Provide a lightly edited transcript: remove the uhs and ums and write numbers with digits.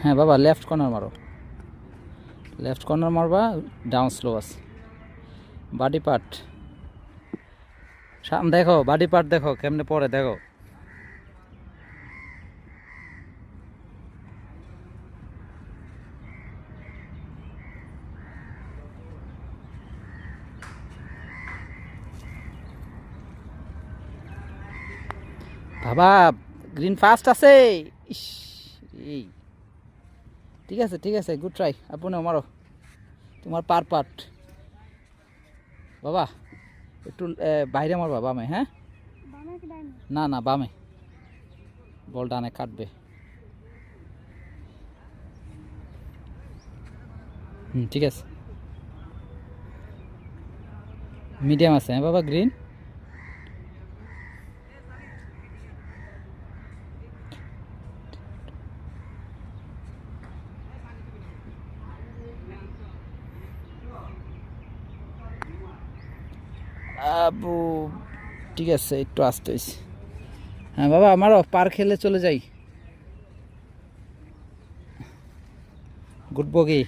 হ্যাঁ বাবা, left corner মারো, লেফট কর্নার মারবা, ডাউন স্লো আছে। বডি পার্ট দেখো, বডি পার্ট দেখো কেমনে পড়ে দেখো। বাবা গ্রিন ফাস্ট আছে। ইস, এই ঠিক আছে ঠিক আছে, গুড ট্রাই। আপনিও মারো, তোমার পার পার্ট। বাবা একটু বাইরে মারবা, বামে। হ্যাঁ, না না বামে, বল ডানে কাটবে। ঠিক আছে, মিডিয়াম আছে। হ্যাঁ বাবা, গ্রিন। আবু ঠিক আছে, একটু আসতে হয়েছে। হ্যাঁ বাবা আমারও পার খেলে চলে যাই। গুড বগি।